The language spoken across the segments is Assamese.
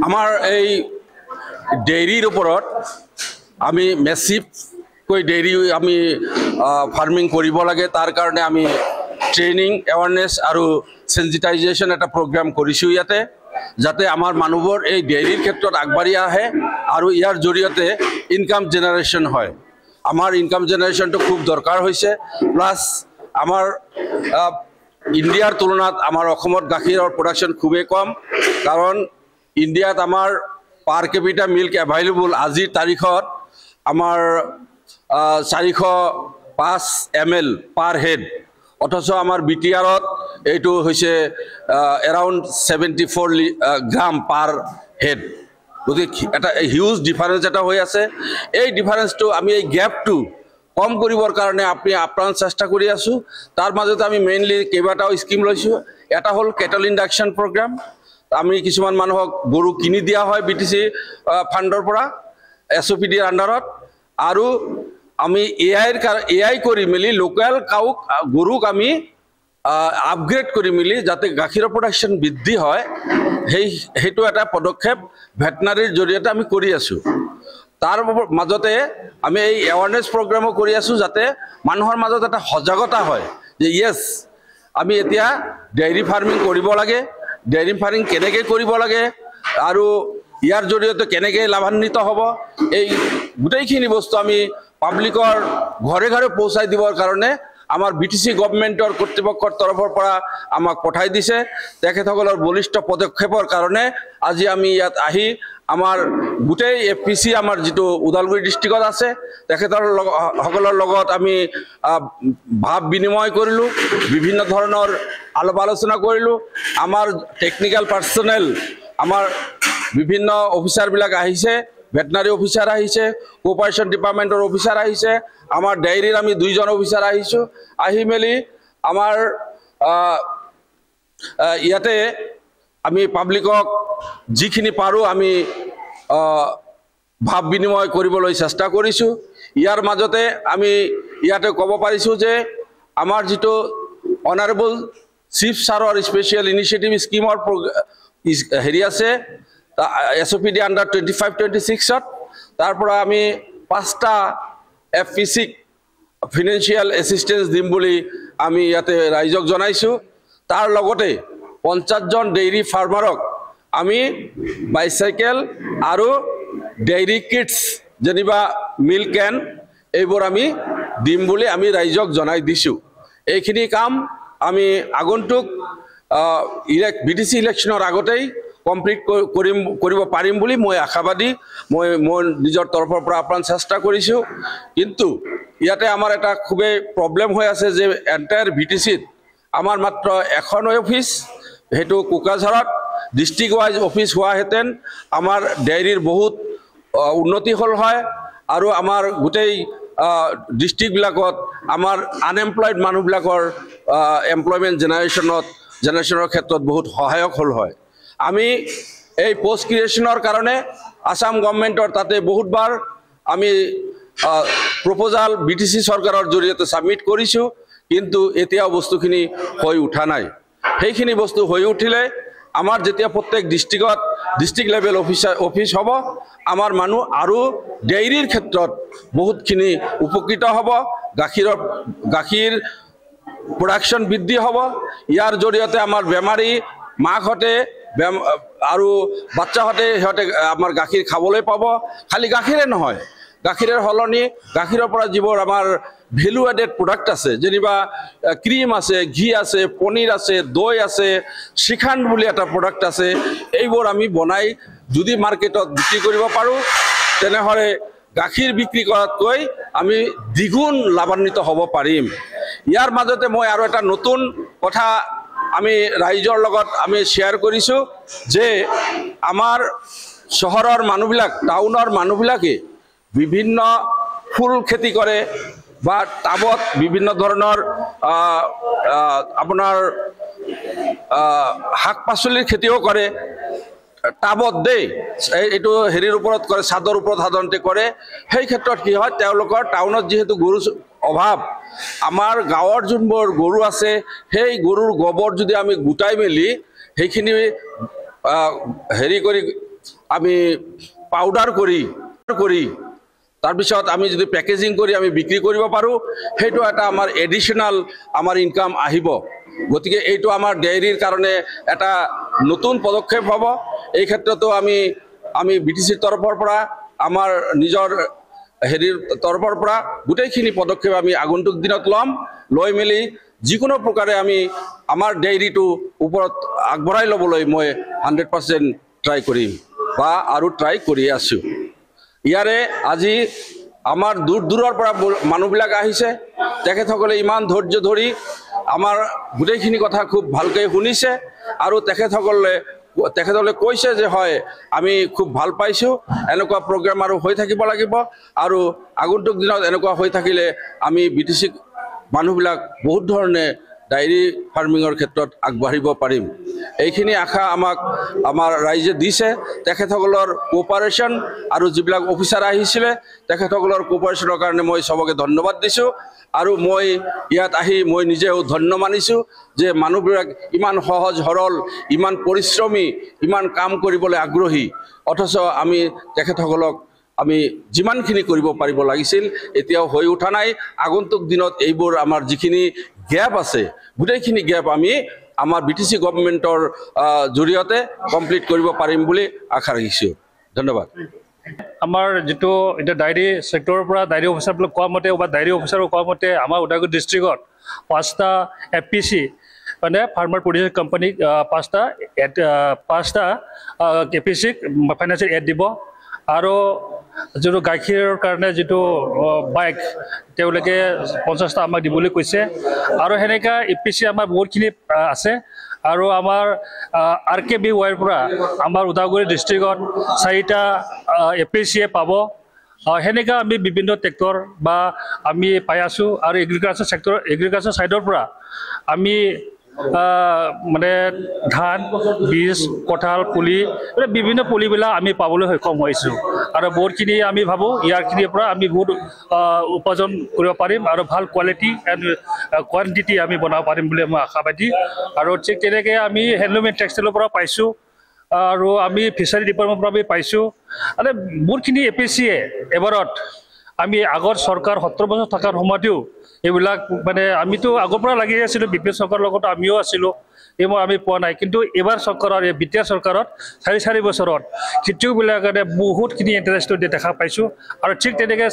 আমাৰ এই ডেইৰীৰ ওপৰত আমি মেচিভকৈ ডেইৰী আমি ফাৰ্মিং কৰিব লাগে। তাৰ কাৰণে আমি ট্ৰেইনিং এৱাৰনেছ আৰু সেনজিটাইজেশ্যন এটা প্ৰগ্ৰাম কৰিছোঁ ইয়াতে, যাতে আমাৰ মানুহবোৰ এই ডেইৰীৰ ক্ষেত্ৰত আগবাঢ়ি আহে আৰু ইয়াৰ জৰিয়তে ইনকাম জেনাৰেশ্যন হয়। আমাৰ ইনকাম জেনাৰেশ্যনটো খুব দৰকাৰ হৈছে। প্লাছ আমাৰ ইণ্ডিয়াৰ তুলনাত আমাৰ অসমত গাখীৰৰ প্ৰডাকশ্যন খুবেই কম, কাৰণ ইণ্ডিয়াত আমাৰ পাৰ কেপিটা মিল্ক এভেইলেবল আজিৰ তাৰিখত আমাৰ 405 ml পাৰ হেড, অথচ আমাৰ BTRত এইটো হৈছে এৰাউণ্ড 74 গ্ৰাম পাৰ হেড। গতিকে এটা হিউজ ডিফাৰেঞ্চ এটা হৈ আছে। এই ডিফাৰেঞ্চটো আমি এই গেপটো কম কৰিবৰ কাৰণে আপ্ৰাণ চেষ্টা কৰি আছোঁ। তাৰ মাজতে আমি মেইনলি কেইবাটাও স্কিম লৈছোঁ। এটা হ'ল কেটল ইণ্ডাকশ্যন প্ৰগ্ৰাম। আমি কিছুমান মানুহক গৰু কিনি দিয়া হয় BTC ফাণ্ডৰ পৰা SOPDৰ আণ্ডাৰত, আৰু আমি AI কৰি মেলি লোকেল কাউক গৰুক আমি আপগ্ৰেড কৰি মেলি যাতে গাখীৰৰ প্ৰডাকশ্যন বৃদ্ধি হয়, সেইটো এটা পদক্ষেপ ভেটেনাৰীৰ জৰিয়তে আমি কৰি আছোঁ। তাৰ মাজতে আমি এই এৱাৰনেছ প্ৰগ্ৰামো কৰি আছোঁ, যাতে মানুহৰ মাজত এটা সজাগতা হয় যে য়েছ, আমি এতিয়া ডেইৰী ফাৰ্মিং কৰিব লাগে, ডেইৰী ফাৰ্মিং কেনেকৈ কৰিব লাগে আৰু ইয়াৰ জৰিয়তে কেনেকৈ লাভান্বিত হ'ব, এই গোটেইখিনি বস্তু আমি পাব্লিকৰ ঘৰে ঘৰে পৌঁছাই দিবৰ কাৰণে আমাৰ BTC গভৰ্ণমেণ্টৰ কৰ্তৃপক্ষৰ তৰফৰ পৰা আমাক পঠাই দিছে। তেখেতসকলৰ বলিষ্ঠ পদক্ষেপৰ কাৰণে আজি আমি ইয়াত আহি আমাৰ গোটেই FPC আমাৰ যিটো ওদালগুৰি ডিষ্ট্ৰিক্টত আছে তেখেতসকলৰ লগত আমি ভাৱ বিনিময় কৰিলোঁ, বিভিন্ন ধৰণৰ আলাপ আলোচনা কৰিলোঁ। আমাৰ টেকনিক্যাল পাৰ্চনেল আমাৰ বিভিন্ন অফিচাৰবিলাক আহিছে, ভেটেনাৰী অফিচাৰ আহিছে, কোঅপাৰেশ্যন ডিপাৰ্টমেণ্টৰ অফিচাৰ আহিছে, আমাৰ ডেইৰীৰ আমি 2জন অফিচাৰ আহিছোঁ। আহি মেলি আমাৰ ইয়াতে আমি পাব্লিকক যিখিনি পাৰোঁ আমি ভাৱ বিনিময় কৰিবলৈ চেষ্টা কৰিছোঁ। ইয়াৰ মাজতে আমি ইয়াতে ক'ব পাৰিছোঁ যে আমাৰ যিটো অনাৰেবল চিফ ছাৰৰ স্পেচিয়েল ইনিচিয়েটিভ স্কিমৰ হেৰি আছে SOPD আণ্ডাৰ 25-26ত, তাৰ পৰা আমি 5টা FPCক ফিনেন্সিয়েল এছিষ্টেঞ্চ দিম বুলি আমি ইয়াতে ৰাইজক জনাইছোঁ। তাৰ লগতে 50জন ডেইৰী ফাৰ্মাৰক আমি বাইচাইকেল আৰু ডেইৰী কিটছ যেনিবা মিল্ক কেন এইবোৰ আমি দিম বুলি আমি ৰাইজক জনাই দিছোঁ। এইখিনি কাম আমি আগন্তুক BTC ইলেকশ্যনৰ আগতেই কমপ্লিট কৰিব পাৰিম বুলি মই আশাবাদী। মই নিজৰ তৰফৰ পৰা আপ্ৰাণ চেষ্টা কৰিছোঁ। কিন্তু ইয়াতে আমাৰ এটা খুবেই প্ৰব্লেম হৈ আছে যে এণ্টায়াৰ BTCত আমাৰ মাত্ৰ এখনেই অফিচ, সেইটো কোকৰাঝাৰত। ডিষ্ট্ৰিক্ট ৱাইজ অফিচ হোৱাহেঁতেন আমাৰ ডেইৰীৰ বহুত উন্নতি হ'ল হয়, আৰু আমাৰ গোটেই ডিষ্ট্ৰিক্টবিলাকত আমাৰ আনএমপ্লয়ড মানুহবিলাকৰ এমপ্লয়মেণ্ট জেনেৰেশ্যনৰ ক্ষেত্ৰত বহুত সহায়ক হ'ল হয়। আমি এই পোষ্ট ক্ৰিয়েশ্যনৰ কাৰণে আসাম গভৰ্ণমেণ্টৰ তাতে বহুতবাৰ আমি প্ৰপ'জাল BTC চৰকাৰৰ জৰিয়তে ছাবমিট কৰিছোঁ, কিন্তু এতিয়াও বস্তুখিনি হৈ উঠা নাই। সেইখিনি বস্তু হৈ উঠিলে আমাৰ যেতিয়া প্ৰত্যেক ডিষ্ট্ৰিক্টত ডিষ্ট্ৰিক্ট লেভেল অফিচ হ'ব, আমাৰ মানুহ আৰু ডেইৰীৰ ক্ষেত্ৰত বহুতখিনি উপকৃত হ'ব। গাখীৰ প্ৰডাকশ্যন বৃদ্ধি হ'ব। ইয়াৰ জৰিয়তে আমাৰ বেমাৰী মাকহঁতে আৰু বাচ্চাহঁতে সিহঁতে আমাৰ গাখীৰ খাবলৈ পাব। খালি গাখীৰে নহয়, গাখীৰৰ সলনি গাখীৰৰ পৰা যিবোৰ আমাৰ ভেলু এডেড প্ৰডাক্ট আছে, যেনিবা ক্ৰীম আছে, ঘি আছে, পনীৰ আছে, দৈ আছে, শ্ৰীখাণ্ড বুলি এটা প্ৰডাক্ট আছে, এইবোৰ আমি বনাই যদি মাৰ্কেটত বিক্ৰী কৰিব পাৰোঁ, তেনেহ'লে গাখীৰ বিক্ৰী কৰাতকৈ আমি দ্বিগুণ লাভান্বিত হ'ব পাৰিম। ইয়াৰ মাজতে মই আৰু এটা নতুন কথা আমি ৰাইজৰ লগত আমি শ্বেয়াৰ কৰিছোঁ যে আমাৰ চহৰৰ মানুহবিলাক, টাউনৰ মানুহবিলাকে বিভিন্ন ফুল খেতি কৰে বা টাবত বিভিন্ন ধৰণৰ আপোনাৰ শাক পাচলিৰ খেতিও কৰে। টাবত দেই, এইটো হেৰিৰ ওপৰত কৰে, ছাদৰ ওপৰত সাধাৰণতে কৰে। সেই ক্ষেত্ৰত কি হয়, তেওঁলোকৰ টাউনত যিহেতু গৰু অভাৱ, আমাৰ গাঁৱৰ যোনবোৰ গৰু আছে সেই গৰুৰ গোবৰ যদি আমি গোটাই মেলি সেইখিনি হেৰি কৰি আমি পাউডাৰ কৰি তাৰপিছত আমি যদি পেকেজিং কৰি আমি বিক্ৰী কৰিব পাৰোঁ সেইটো এটা আমাৰ এডিশ্যনেল আমাৰ ইনকাম আহিব গতিকে এইটো আমাৰ ডেইৰীৰ কাৰণে এটা নতুন পদক্ষেপ হ'ব এই ক্ষেত্ৰতো আমি বিটিচিৰ তৰফৰ পৰা আমাৰ নিজৰ হেৰিৰ তৰফৰ পৰা গোটেইখিনি পদক্ষেপ আমি আগন্তুক দিনত ল'ম লৈ মেলি যিকোনো প্ৰকাৰে আমি আমাৰ ডেইৰীটো ওপৰত আগবঢ়াই ল'বলৈ মই 100% ট্ৰাই কৰিম বা আৰু ট্ৰাই কৰি আছোঁ ইয়াৰে আজি আমাৰ দূৰৰ পৰা মানুহবিলাক আহিছে তেখেতসকলে ইমান ধৈৰ্য ধৰি আমাৰ গোটেইখিনি কথা খুব ভালকৈ শুনিছে আৰু তেখেতসকলে কৈছে যে হয় আমি খুব ভাল পাইছোঁ এনেকুৱা প্ৰগ্ৰাম আৰু হৈ থাকিব লাগিব আৰু আগন্তুক দিনত এনেকুৱা হৈ থাকিলে আমি বিটিচি মানুহবিলাক বহুত ধৰণে ডায়েৰী ফাৰ্মিঙৰ ক্ষেত্ৰত আগবাঢ়িব পাৰিম এইখিনি আশা আমাৰ ৰাইজে দিছে তেখেতসকলৰ কোঅপাৰেশ্যন আৰু যিবিলাক অফিচাৰ আহিছিলে তেখেতসকলৰ কোঅপাৰেশ্যনৰ কাৰণে মই সবকে ধন্যবাদ দিছোঁ আৰু মই ইয়াত আহি মই নিজেও ধন্য মানিছোঁ যে মানুহবিলাক ইমান সহজ সৰল ইমান পৰিশ্ৰমী ইমান কাম কৰিবলৈ আগ্ৰহী অথচ আমি তেখেতসকলক আমি যিমানখিনি কৰিব পাৰিব লাগিছিল এতিয়াও হৈ উঠা নাই আগন্তুক দিনত এইবোৰ আমাৰ যিখিনি গ্যাপ আছে গোটেইখিনি গ্যাপ আমি আমাৰ বিটিচি গভৰ্ণমেণ্টৰ জৰিয়তে কমপ্লিট কৰিব পাৰিম বুলি আশা ৰাখিছোঁ ধন্যবাদ আমাৰ যেটো এটা ডায়েৰী সেক্টৰৰ পৰা ডায়েৰী অফিচাৰবিলাক কোৱা মতে বা ডায়েৰী অফিচাৰৰ কোৱা মতে আমাৰ ওদালগুৰি ডিষ্ট্ৰিক্টত 5টা এপিসি মানে ফাৰ্মাৰ প্ৰডিউচাৰ কোম্পানী 5টা এপিসি ফাইনেন্সিয়েল এড দিব আৰু যেটো গাখীৰৰ কাৰণে যেটো বাইক তেওঁলোকে 50টা আমাক দিবলৈ কৈছে আৰু হেনেকা এপিসি আমাৰ বহুতখিনি আছে আৰু আমাৰ RKBYৰ পৰা আমাৰ ওদালগুৰি ডিষ্ট্ৰিক্টত 4টা এপিসিয়ে পাব হেনেকা আমি বিভিন্ন টেক্টৰ বা আমি পাই আছো আৰু এগ্ৰিকালচাৰ সাইডৰ পৰা আমি মানে ধান বীজ কঁঠাল পুলি বিভিন্ন পুলিবিলাক আমি পাবলৈ সক্ষম হৈছোঁ আৰু বহুতখিনি আমি ভাবোঁ ইয়াৰখিনিৰ পৰা আমি বহুত উপাৰ্জন কৰিব পাৰিম আৰু ভাল কোৱালিটি এণ্ড কোৱান্টিটি আমি বনাব পাৰিম বুলি মই আশাবাদী আৰু ঠিক তেনেকৈ আমি হেণ্ডলুম এণ্ড টেক্সটাইলৰ পৰা পাইছোঁ আৰু আমি ফিচাৰী ডিপাৰ্টমেণ্টৰ পৰা আমি পাইছোঁ মানে বহুতখিনি এপিচিয়ে এবাৰত আমি আগৰ চৰকাৰ 70 বছৰ থকাৰ সময়তেও এইবিলাক মানে আমিতো আগৰ পৰা লাগি আছিলোঁ বিপিএল চৰকাৰৰ লগত আমিও আছিলোঁ এইবোৰ আমি পোৱা নাই কিন্তু এবাৰ চৰকাৰৰ এই বিটিআৰ চৰকাৰত 4 বছৰত খেতিয়কবিলাকে বহুতখিনি ইণ্টাৰেষ্ট দেখা পাইছোঁ আৰু ঠিক তেনেকৈ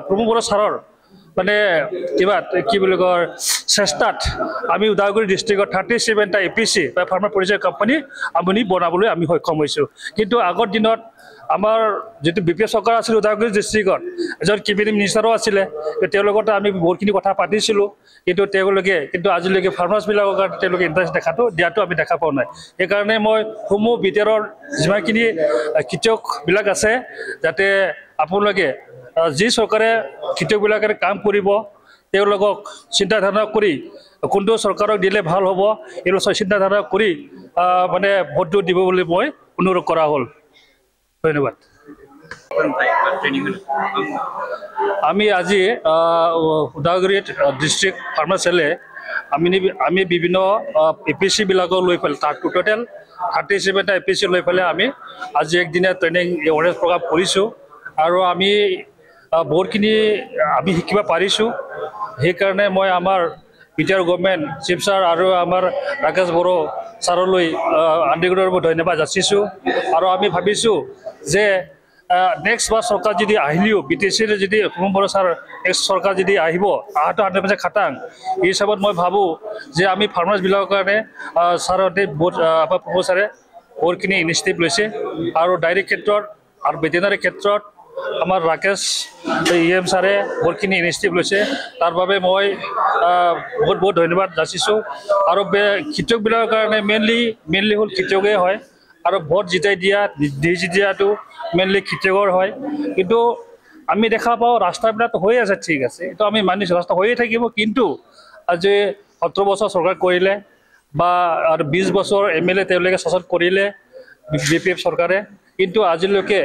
প্ৰমোদ বড়ো ছাৰৰ মানে কিবা কি বুলি কয় চেষ্টাত আমি ওদালগুৰি ডিষ্ট্ৰিক্টত 37টা এপিসি বা ফাৰ্মাৰ প্ৰডিউচাৰ কোম্পানী আমি বনাবলৈ আমি সক্ষম হৈছোঁ কিন্তু আগৰ দিনত আমাৰ যেটো বিপিএল চৰকাৰ আছিল ওদালগুৰি ডিষ্ট্ৰিক্টত এজন কেবিনেট মিনিষ্টাৰো আছিলে তেওঁলোকত আমি বহুতখিনি কথা পাতিছিলোঁ কিন্তু আজিলৈকে ফাৰ্মাৰ্ছবিলাকৰ কাৰণে তেওঁলোকে ইণ্টাৰেষ্ট দিয়াটো আমি দেখা পোৱা নাই সেইকাৰণে মই সমূহ বিটিআৰৰ যিমানখিনি খেতিয়কবিলাক আছে যাতে আপোনালোকে যি চৰকাৰে খেতিয়কবিলাকে কাম কৰিব তেওঁলোকক চিন্তাধাৰণা কৰি কোনটো চৰকাৰক দিলে ভাল হ'ব এইটো চিন্তাধাৰণা কৰি মানে ভোটটো দিব বুলি মই অনুৰোধ কৰা হ'ল ধন্যবাদ আমি আজি ওদালগুৰিত ডিষ্ট্ৰিক্ট ফাৰ্মাৰ চেলে আমি বিভিন্ন এপিচিবিলাকক লৈ পেলাই তাত টোটেল 37টা এপিচি লৈ পেলাই আমি আজি একদিনীয়া ট্ৰেইনিং এৱাৰনেছ প্ৰগ্ৰাম কৰিছোঁ আৰু আমি বহুতখিনি আমি শিকিব পাৰিছোঁ সেইকাৰণে মই আমাৰ বিটিআৰ গভৰ্ণমেণ্ট চিফ ছাৰ আৰু আমাৰ ৰাকেশ বড়ো ছাৰলৈ আন্তৰিকতাৰে ধন্যবাদ যাচিছোঁ আৰু আমি ভাবিছোঁ যে নেক্সট বাৰ চৰকাৰ যদি আহিলেও বিটিচিৰ যদি প্ৰমোদ বড়ো ছাৰ নেক্সট চৰকাৰ যদি আহিব 100% খাটাং এই হিচাপত মই ভাবোঁ যে আমি ফাৰ্মাৰ্ছবিলাকৰ কাৰণে ছাৰহঁতে বহুত আমাৰ প্ৰমোদ ছাৰে বহুতখিনি ইনিচিয়েটিভ লৈছে আৰু ডায়েৰী ক্ষেত্ৰত আৰু ভেটেনাৰী ক্ষেত্ৰত আমাৰ ৰাকেশ EM ছাৰে বহুতখিনি ইনিচিয়েটিভ লৈছে তাৰ বাবে মই বহুত ধন্যবাদ যাচিছোঁ আৰু খেতিয়কবিলাকৰ কাৰণে মেইনলি হ'ল খেতিয়কেই হয় আৰু ভোট জিতাই দিয়াটো মেইনলি খেতিয়কৰ হয় কিন্তু আমি দেখা পাওঁ ৰাস্তাবিলাক হৈ আছে ঠিক আছে এইটো আমি মানিছোঁ ৰাস্তা হৈয়ে থাকিব কিন্তু আজি 17 বছৰ চৰকাৰ কৰিলে বা আৰু 20 বছৰ MLA তেওঁলোকে শাসন কৰিলে BPF চৰকাৰে কিন্তু আজিলৈকে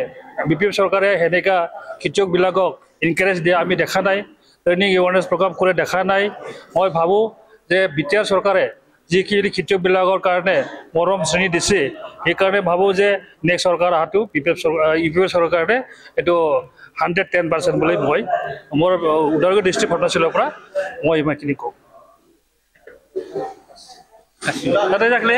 BPF চৰকাৰে হেনেকা খেতিয়কবিলাকক এনকাৰেজ দিয়া আমি দেখা নাই ট্ৰেইনিং এৱাৰনেছ প্ৰগ্ৰাম কৰি দেখা নাই মই ভাবোঁ যে বিটিআৰ চৰকাৰে যিখিনি খেতিয়কবিলাকৰ কাৰণে মৰম শ্ৰেণী দিছে সেইকাৰণে ভাবোঁ যে নেক্সট চৰকাৰ অহাটো ইউ পি এফ চৰকাৰে এইটো 110% বুলি মই মোৰ ওদালগুৰি ডিষ্ট্ৰিক্ট ফাৰ্মাচীলৰ পৰা মই ইমানখিনি কওঁ তাতে থাকিলে